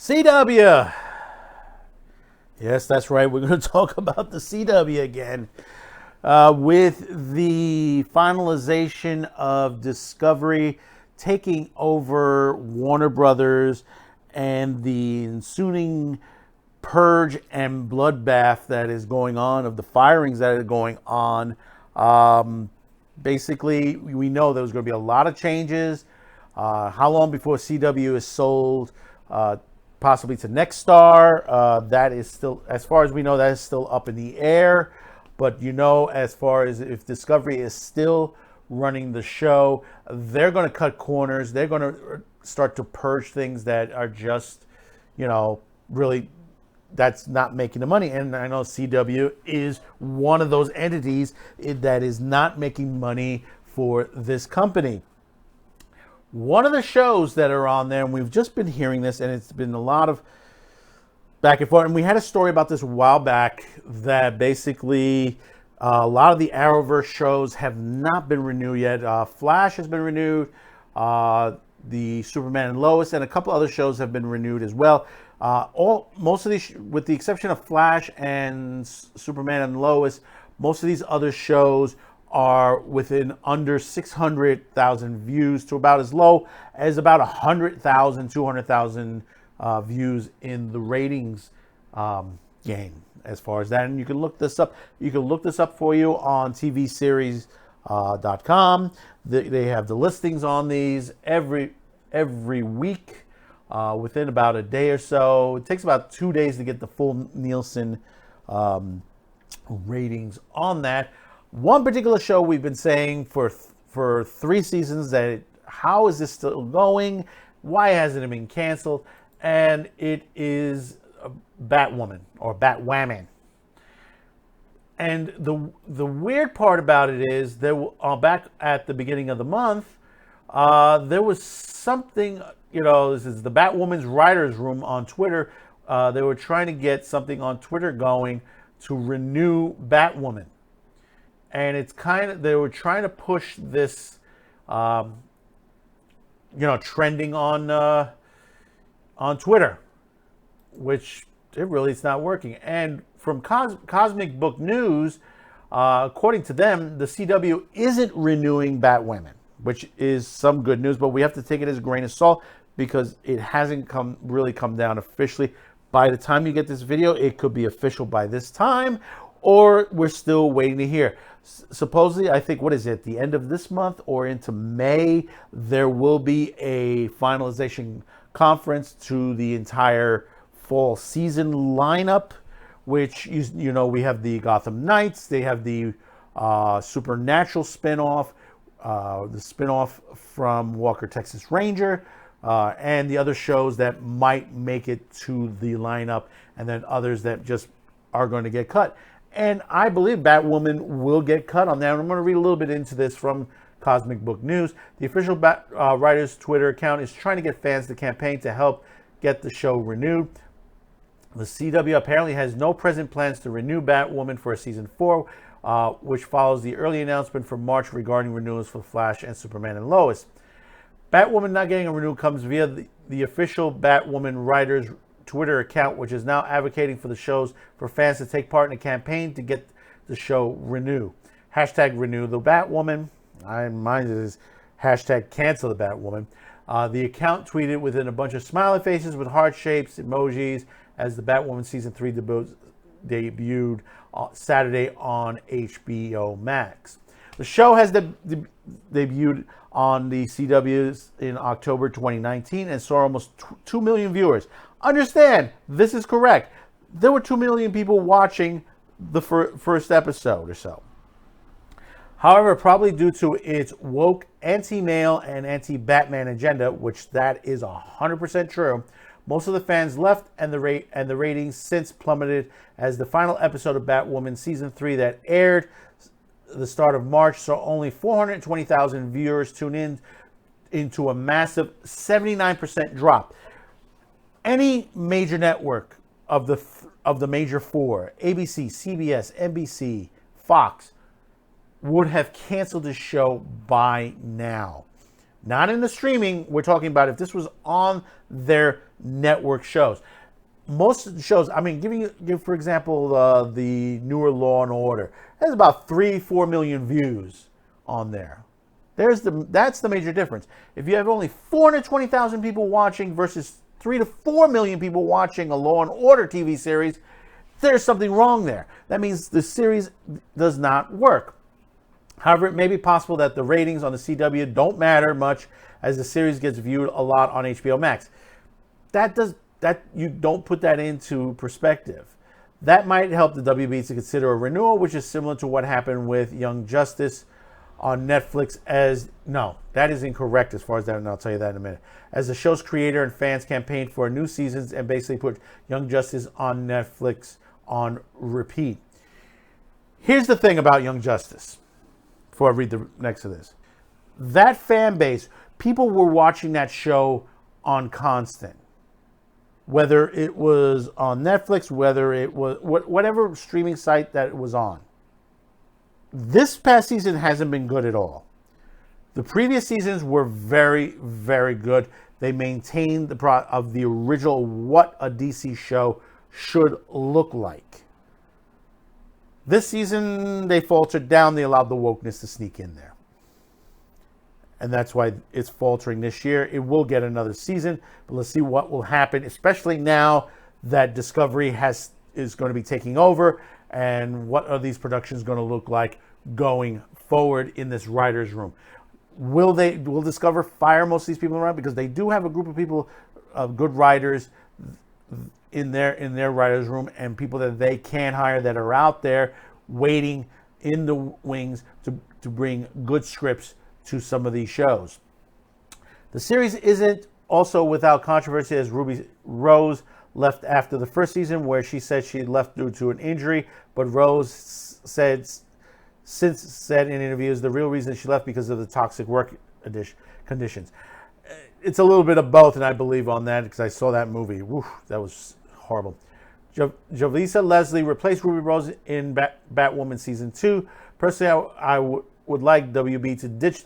CW. Yes, that's right. We're going to talk about the CW again. With the finalization of Discovery taking over Warner Brothers and the ensuing purge and bloodbath that is going on, of the firings that are going on. Basically, we know there's going to be a lot of changes. How long before CW is sold? Possibly to Nexstar. That is still, as far as we know, that is still up in the air. But as far as if Discovery is still running the show, they're going to cut corners. They're going to start to purge things that are just, really, that's not making the money. And I know CW is one of those entities that is not making money for this company. One of the shows that are on there, and we've just been hearing this, and it's been a lot of back and forth. And we had a story about this a while back that basically a lot of the Arrowverse shows have not been renewed yet. Flash has been renewed. The Superman and Lois and a couple other shows have been renewed as well. Most of these, with the exception of Flash and Superman and Lois, most of these other shows are within under 600,000 views to about as low as about 100,000, 200,000 views in the ratings game as far as that. And you can look this up. You can look this up for you on tvseries.com. They have the listings on these every week within about a day or so. It takes about 2 days to get the full Nielsen ratings on that. One particular show we've been saying for 3 seasons that how is this still going? Why hasn't it been canceled? And it is Batwoman or Batwoman. And the weird part about it is back at the beginning of the month, there was something, this is the Batwoman's writers' room on Twitter. They were trying to get something on Twitter going to renew Batwoman. And it's they were trying to push this, trending on Twitter, which it's not working. And from Cosmic Book News, according to them, the CW isn't renewing Batwoman, which is some good news, but we have to take it as a grain of salt because it hasn't come down officially. By the time you get this video, it could be official by this time, or we're still waiting to hear. Supposedly, I think, the end of this month or into May, there will be a finalization conference to the entire fall season lineup, which, we have the Gotham Knights, they have the Supernatural spinoff, the spinoff from Walker, Texas Ranger, and the other shows that might make it to the lineup, and then others that just are going to get cut. And I believe Batwoman will get cut on that. And I'm going to read a little bit into this from Cosmic Book News. The official writer's Twitter account is trying to get fans to campaign to help get the show renewed. The CW apparently has no present plans to renew Batwoman for season 4, which follows the early announcement from March regarding renewals for Flash and Superman and Lois. Batwoman not getting a renewal comes via the official Batwoman writers Twitter account, which is now advocating for the shows for fans to take part in a campaign to get the show renewed. Hashtag renew the Batwoman. Mine is hashtag cancel the Batwoman. The account tweeted within a bunch of smiley faces with heart shapes, emojis, as the Batwoman season 3 debuted Saturday on HBO Max. The show has debuted on the CW's in October 2019 and saw almost 2 million viewers. Understand, this is correct. There were 2 million people watching the first episode or so. However, probably due to its woke anti-male and anti-Batman agenda, which that is 100% true, most of the fans left and the ratings since plummeted as the final episode of Batwoman season 3 that aired the start of March saw only 420,000 viewers tune in into a massive 79% drop. Any major network of the major 4, ABC, CBS, NBC, Fox, would have canceled the show by now. Not in the streaming. We're talking about if this was on their network shows. Most of the shows, I mean, give for example, the newer Law and Order, has about 3-4 million views on there. That's the major difference. If you have only 420,000 people watching versus 3 to 4 million people watching a Law and Order TV series, there's something wrong there. That means the series does not work. However, it may be possible that the ratings on the CW don't matter much as the series gets viewed a lot on HBO Max. That you don't put that into perspective. That might help the WB to consider a renewal, which is similar to what happened with Young Justice on Netflix. No, that is incorrect as far as that, and I'll tell you that in a minute. As the show's creator and fans campaigned for new seasons and basically put Young Justice on Netflix on repeat. Here's the thing about Young Justice, before I read the next of this. That fan base, people were watching that show on constant. Whether it was on Netflix, whether it was whatever streaming site that it was on. This past season hasn't been good at all. The previous seasons were very, very good. They maintained the of the original what a DC show should look like. This season, they faltered down. They allowed the wokeness to sneak in there. And that's why it's faltering this year. It will get another season, but let's see what will happen, especially now that Discovery is going to be taking over, and what are these productions going to look like going forward in this writer's room. Will Discover fire most of these people around? Because they do have a group of people, good writers in their writer's room, and people that they can hire that are out there waiting in the wings to bring good scripts to some of these shows. The series isn't also without controversy, as Ruby Rose left after the first season, where she said she left due to an injury, but Rose since said in interviews the real reason she left because of the toxic work conditions. It's a little bit of both, and I believe on that because I saw that movie. Woof, that was horrible. Jovisa Leslie replaced Ruby Rose in Batwoman Season 2. Personally, I would like WB to ditch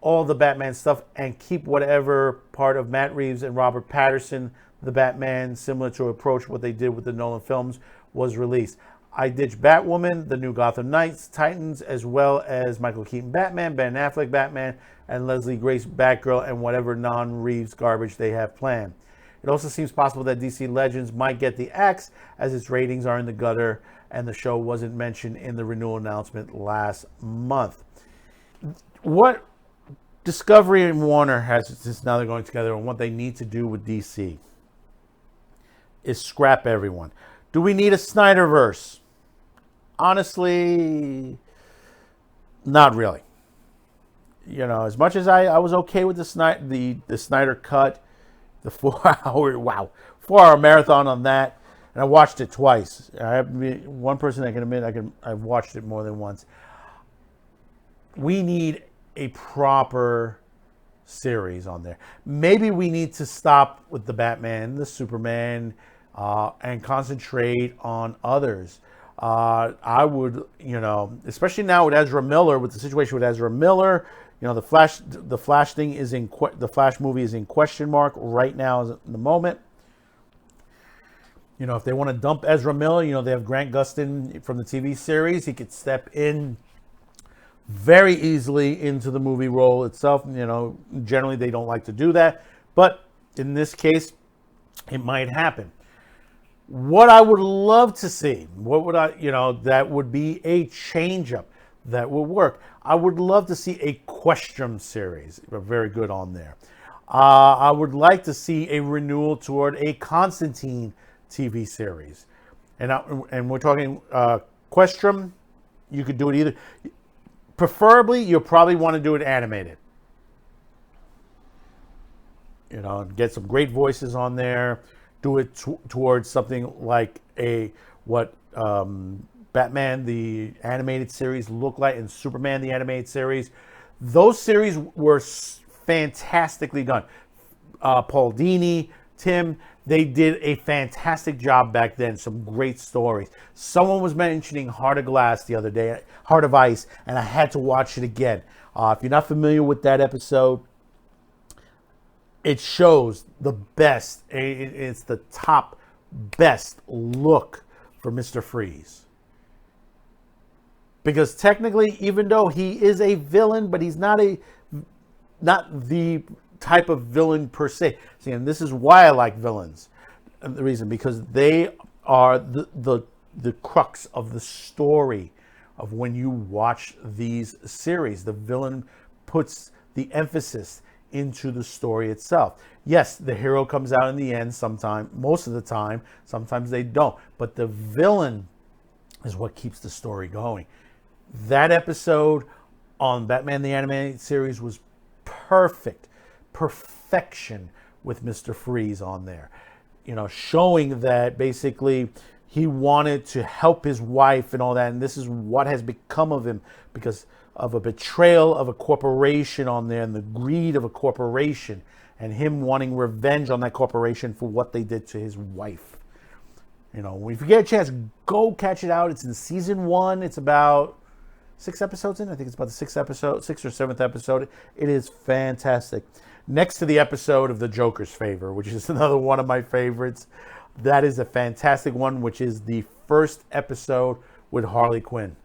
all the Batman stuff and keep whatever part of Matt Reeves and Robert Pattinson, the Batman, similar to approach what they did with the Nolan films, was released. I ditched Batwoman, the new Gotham Knights, Titans, as well as Michael Keaton Batman, Ben Affleck Batman, and Leslie Grace Batgirl, and whatever non-Reeves garbage they have planned. It also seems possible that DC Legends might get the axe, as its ratings are in the gutter, and the show wasn't mentioned in the renewal announcement last month. What Discovery and Warner has, since now they're going together, and what they need to do with DC is scrap everyone. Do we need a Snyderverse? Honestly, not really. You know, as much as I was okay with the Snyder cut, the 4-hour marathon on that, and I watched it twice. I have one person that can admit I've watched it more than once. We need a proper series on there. Maybe we need to stop with the Batman, the Superman, and concentrate on others. I would, especially now with Ezra Miller, with the situation with Ezra Miller, the Flash thing is the Flash movie is in question mark right now in the moment. If they want to dump Ezra Miller, they have Grant Gustin from the TV series. He could step in very easily into the movie role itself. Generally they don't like to do that, but in this case, it might happen. What I would love to see, that would be a change-up that would work. I would love to see a Question series, very good on there. I would like to see a renewal toward a Constantine TV series. And we're talking Question, you could do it either. Preferably, you'll probably want to do it animated. Get some great voices on there. Do it towards something like Batman, the animated series, looked like, and Superman, the animated series. Those series were fantastically done. Paul Dini, Tim, they did a fantastic job back then. Some great stories. Someone was mentioning Heart of Glass the other day, Heart of Ice, and I had to watch it again. If you're not familiar with that episode, it shows the best. It's the top best look for Mr. Freeze. Because technically, even though he is a villain, but he's not the type of villain per se. See, and this is why I like villains. And the reason, because they are the crux of the story of when you watch these series. The villain puts the emphasis into the story itself. Yes, the hero comes out in the end sometime, most of the time. Sometimes they don't. But the villain is what keeps the story going. That episode on Batman the Animated Series was perfect. Perfection with Mr. Freeze on there. You know, showing that basically he wanted to help his wife and all that. And this is what has become of him because of a betrayal of a corporation on there and the greed of a corporation and him wanting revenge on that corporation for what they did to his wife. You know, if you get a chance, go catch it out. It's in season 1. It's about 6 episodes in. I think it's about the 6th episode, 6th or 7th episode. It is fantastic. Next to the episode of The Joker's Favor, which is another one of my favorites. That is a fantastic one, which is the first episode with Harley Quinn.